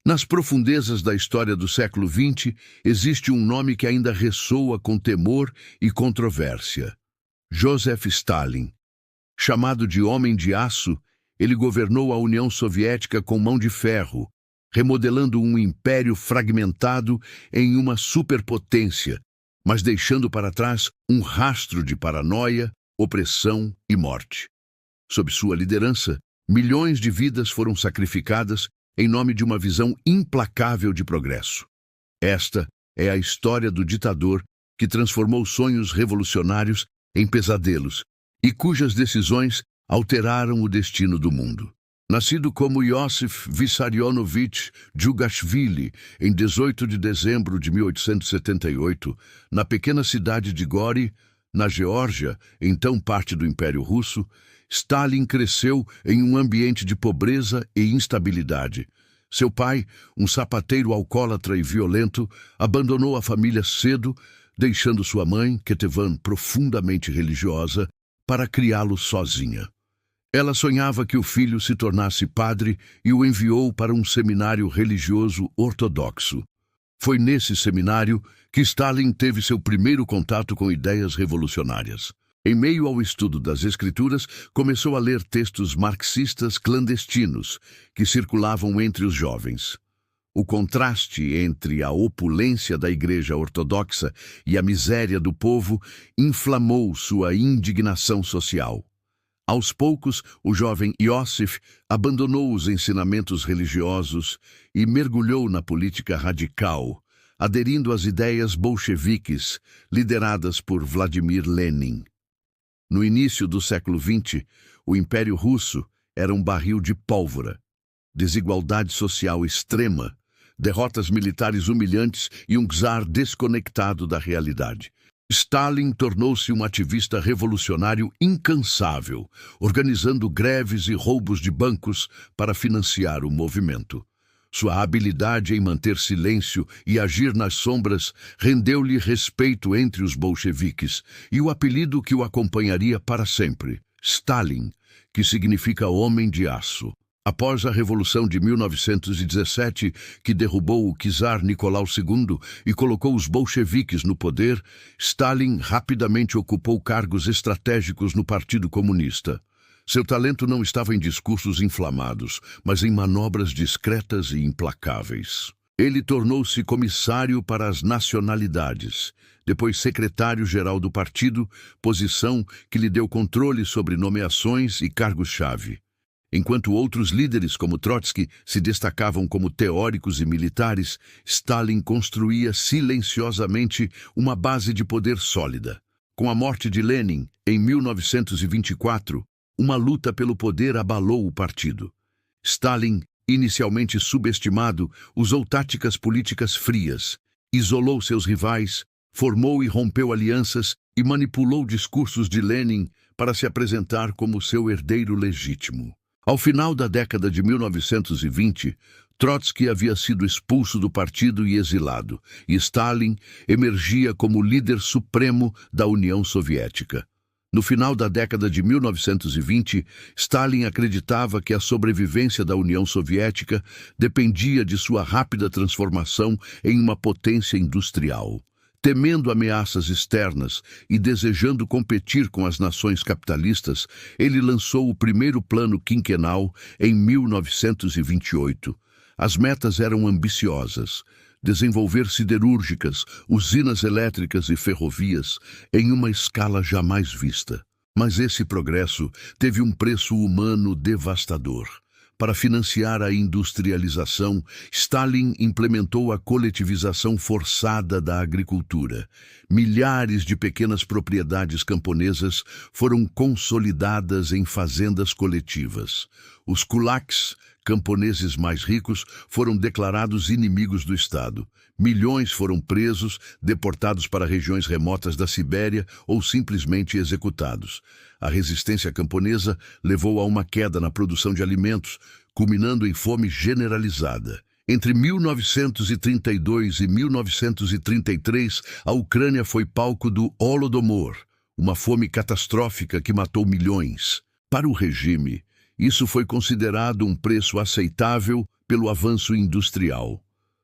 Nas profundezas da história do século XX, existe um nome que ainda ressoa com temor e controvérsia: Joseph Stalin. Chamado de Homem de Aço, ele governou a União Soviética com mão de ferro, remodelando um império fragmentado em uma superpotência, mas deixando para trás um rastro de paranoia, opressão e morte. Sob sua liderança, milhões de vidas foram sacrificadas em nome de uma visão implacável de progresso. Esta é a história do ditador que transformou sonhos revolucionários em pesadelos e cujas decisões alteraram o destino do mundo. Nascido como Iosif Vissarionovich Djugashvili em 18 de dezembro de 1878, na pequena cidade de Gori, na Geórgia, então parte do Império Russo, Stalin cresceu em um ambiente de pobreza e instabilidade. Seu pai, um sapateiro alcoólatra e violento, abandonou a família cedo, deixando sua mãe, Ketevan, profundamente religiosa, para criá-lo sozinha. Ela sonhava que o filho se tornasse padre e o enviou para um seminário religioso ortodoxo. Foi nesse seminário que Stalin teve seu primeiro contato com ideias revolucionárias. Em meio ao estudo das escrituras, começou a ler textos marxistas clandestinos que circulavam entre os jovens. O contraste entre a opulência da Igreja Ortodoxa e a miséria do povo inflamou sua indignação social. Aos poucos, o jovem Iosif abandonou os ensinamentos religiosos e mergulhou na política radical, aderindo às ideias bolcheviques lideradas por Vladimir Lenin. No início do século XX, o Império Russo era um barril de pólvora. Desigualdade social extrema, derrotas militares humilhantes e um czar desconectado da realidade. Stalin tornou-se um ativista revolucionário incansável, organizando greves e roubos de bancos para financiar o movimento. Sua habilidade em manter silêncio e agir nas sombras rendeu-lhe respeito entre os bolcheviques e o apelido que o acompanharia para sempre, Stalin, que significa Homem de Aço. Após a Revolução de 1917, que derrubou o czar Nicolau II e colocou os bolcheviques no poder, Stalin rapidamente ocupou cargos estratégicos no Partido Comunista. Seu talento não estava em discursos inflamados, mas em manobras discretas e implacáveis. Ele tornou-se comissário para as nacionalidades, depois secretário-geral do partido, posição que lhe deu controle sobre nomeações e cargos-chave. Enquanto outros líderes, como Trotsky, se destacavam como teóricos e militares, Stalin construía silenciosamente uma base de poder sólida. Com a morte de Lenin, em 1924, uma luta pelo poder abalou o partido. Stalin, inicialmente subestimado, usou táticas políticas frias, isolou seus rivais, formou e rompeu alianças e manipulou discursos de Lenin para se apresentar como seu herdeiro legítimo. Ao final da década de 1920, Trotsky havia sido expulso do partido e exilado, e Stalin emergia como líder supremo da União Soviética. No final da década de 1920, Stalin acreditava que a sobrevivência da União Soviética dependia de sua rápida transformação em uma potência industrial. Temendo ameaças externas e desejando competir com as nações capitalistas, ele lançou o primeiro plano quinquenal em 1928. As metas eram ambiciosas: desenvolver siderúrgicas, usinas elétricas e ferrovias em uma escala jamais vista. Mas esse progresso teve um preço humano devastador. Para financiar a industrialização, Stalin implementou a coletivização forçada da agricultura. Milhares de pequenas propriedades camponesas foram consolidadas em fazendas coletivas. Os kulaks, camponeses mais ricos, foram declarados inimigos do Estado. Milhões foram presos, deportados para regiões remotas da Sibéria ou simplesmente executados. A resistência camponesa levou a uma queda na produção de alimentos, culminando em fome generalizada. Entre 1932 e 1933, a Ucrânia foi palco do Holodomor, uma fome catastrófica que matou milhões. Para o regime, isso foi considerado um preço aceitável pelo avanço industrial.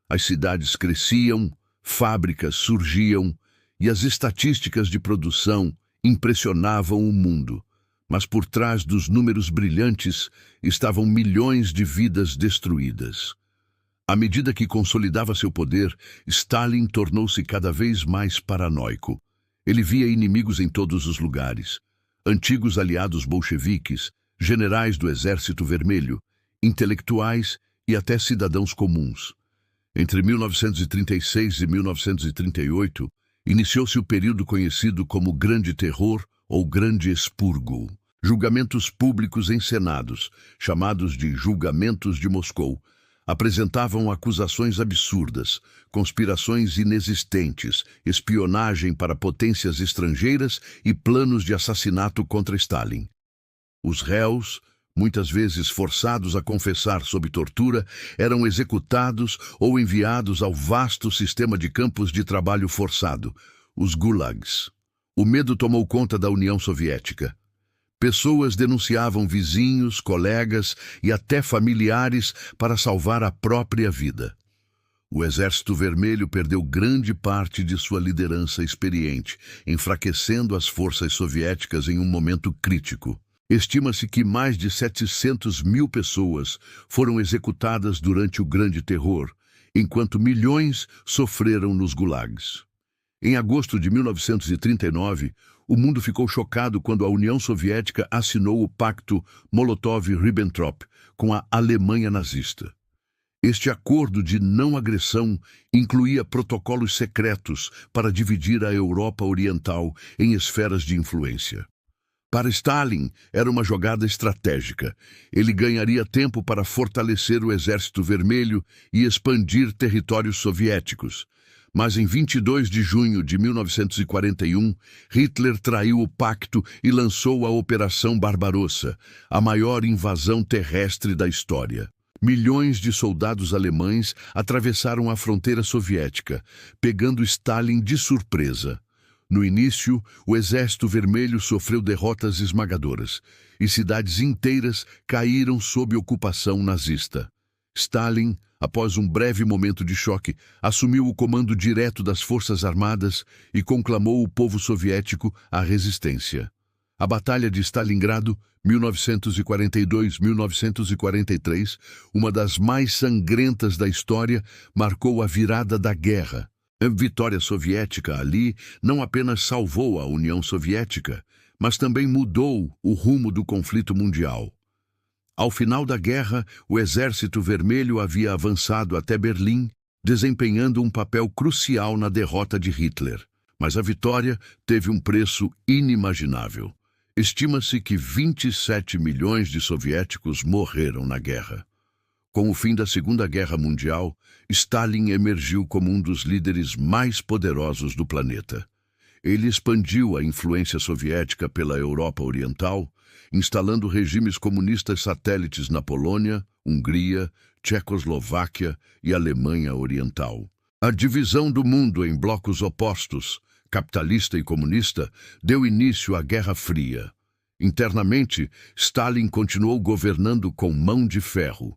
As cidades cresciam, fábricas surgiam e as estatísticas de produção impressionavam o mundo. Mas por trás dos números brilhantes estavam milhões de vidas destruídas. À medida que consolidava seu poder, Stalin tornou-se cada vez mais paranoico. Ele via inimigos em todos os lugares. Antigos aliados bolcheviques, generais do Exército Vermelho, intelectuais e até cidadãos comuns. Entre 1936 e 1938, iniciou-se o período conhecido como Grande Terror ou Grande Expurgo. Julgamentos públicos encenados, chamados de Julgamentos de Moscou, apresentavam acusações absurdas, conspirações inexistentes, espionagem para potências estrangeiras e planos de assassinato contra Stalin. Os réus, muitas vezes forçados a confessar sob tortura, eram executados ou enviados ao vasto sistema de campos de trabalho forçado, os gulags. O medo tomou conta da União Soviética. Pessoas denunciavam vizinhos, colegas e até familiares para salvar a própria vida. O Exército Vermelho perdeu grande parte de sua liderança experiente, enfraquecendo as forças soviéticas em um momento crítico. Estima-se que mais de 700 mil pessoas foram executadas durante o Grande Terror, enquanto milhões sofreram nos gulags. Em agosto de 1939, o mundo ficou chocado quando a União Soviética assinou o Pacto Molotov-Ribbentrop com a Alemanha nazista. Este acordo de não agressão incluía protocolos secretos para dividir a Europa Oriental em esferas de influência. Para Stalin, era uma jogada estratégica. Ele ganharia tempo para fortalecer o Exército Vermelho e expandir territórios soviéticos. Mas em 22 de junho de 1941, Hitler traiu o pacto e lançou a Operação Barbarossa, a maior invasão terrestre da história. Milhões de soldados alemães atravessaram a fronteira soviética, pegando Stalin de surpresa. No início, o Exército Vermelho sofreu derrotas esmagadoras e cidades inteiras caíram sob ocupação nazista. Stalin, após um breve momento de choque, assumiu o comando direto das Forças Armadas e conclamou o povo soviético à resistência. A Batalha de Stalingrado, 1942-1943, uma das mais sangrentas da história, marcou a virada da guerra. A vitória soviética ali não apenas salvou a União Soviética, mas também mudou o rumo do conflito mundial. Ao final da guerra, o Exército Vermelho havia avançado até Berlim, desempenhando um papel crucial na derrota de Hitler. Mas a vitória teve um preço inimaginável. Estima-se que 27 milhões de soviéticos morreram na guerra. Com o fim da Segunda Guerra Mundial, Stalin emergiu como um dos líderes mais poderosos do planeta. Ele expandiu a influência soviética pela Europa Oriental, instalando regimes comunistas satélites na Polônia, Hungria, Tchecoslováquia e Alemanha Oriental. A divisão do mundo em blocos opostos, capitalista e comunista, deu início à Guerra Fria. Internamente, Stalin continuou governando com mão de ferro.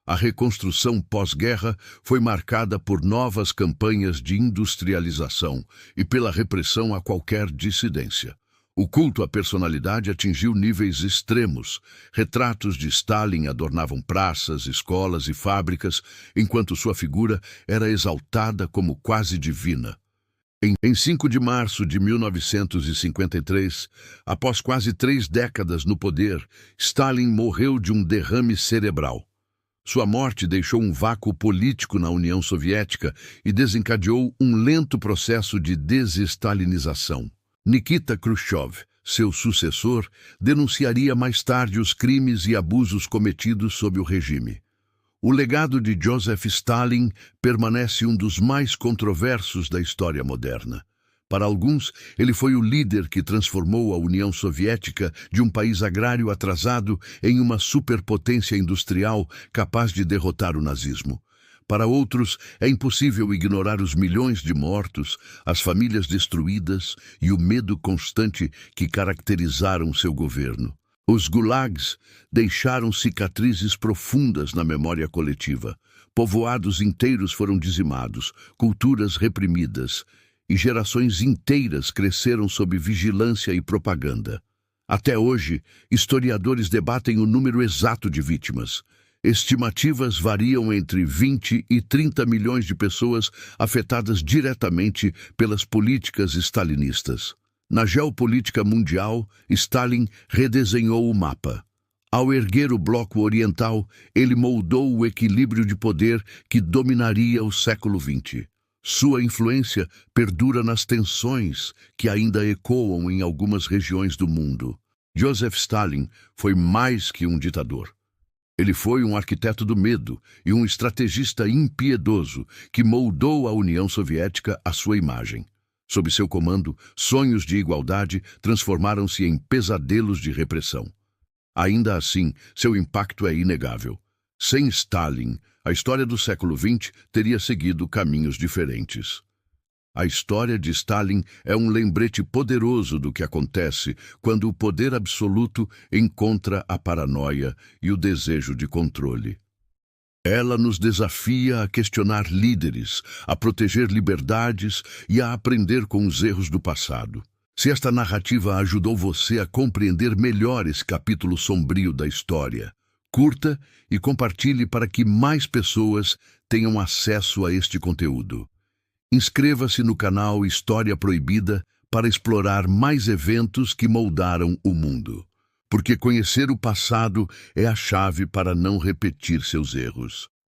A reconstrução pós-guerra foi marcada por novas campanhas de industrialização e pela repressão a qualquer dissidência. O culto à personalidade atingiu níveis extremos. Retratos de Stalin adornavam praças, escolas e fábricas, enquanto sua figura era exaltada como quase divina. Em 5 de março de 1953, após quase 3 décadas no poder, Stalin morreu de um derrame cerebral. Sua morte deixou um vácuo político na União Soviética e desencadeou um lento processo de desestalinização. Nikita Khrushchev, seu sucessor, denunciaria mais tarde os crimes e abusos cometidos sob o regime. O legado de Joseph Stalin permanece um dos mais controversos da história moderna. Para alguns, ele foi o líder que transformou a União Soviética de um país agrário atrasado em uma superpotência industrial capaz de derrotar o nazismo. Para outros, é impossível ignorar os milhões de mortos, as famílias destruídas e o medo constante que caracterizaram seu governo. Os gulags deixaram cicatrizes profundas na memória coletiva. Povoados inteiros foram dizimados, culturas reprimidas, e gerações inteiras cresceram sob vigilância e propaganda. Até hoje, historiadores debatem o número exato de vítimas. Estimativas variam entre 20 e 30 milhões de pessoas afetadas diretamente pelas políticas stalinistas. Na geopolítica mundial, Stalin redesenhou o mapa. Ao erguer o bloco oriental, ele moldou o equilíbrio de poder que dominaria o século XX. Sua influência perdura nas tensões que ainda ecoam em algumas regiões do mundo. Joseph Stalin foi mais que um ditador. Ele foi um arquiteto do medo e um estrategista impiedoso que moldou a União Soviética à sua imagem. Sob seu comando, sonhos de igualdade transformaram-se em pesadelos de repressão. Ainda assim, seu impacto é inegável. Sem Stalin, a história do século XX teria seguido caminhos diferentes. A história de Stalin é um lembrete poderoso do que acontece quando o poder absoluto encontra a paranoia e o desejo de controle. Ela nos desafia a questionar líderes, a proteger liberdades e a aprender com os erros do passado. Se esta narrativa ajudou você a compreender melhor esse capítulo sombrio da história, curta e compartilhe para que mais pessoas tenham acesso a este conteúdo. Inscreva-se no canal História Proibida para explorar mais eventos que moldaram o mundo. Porque conhecer o passado é a chave para não repetir seus erros.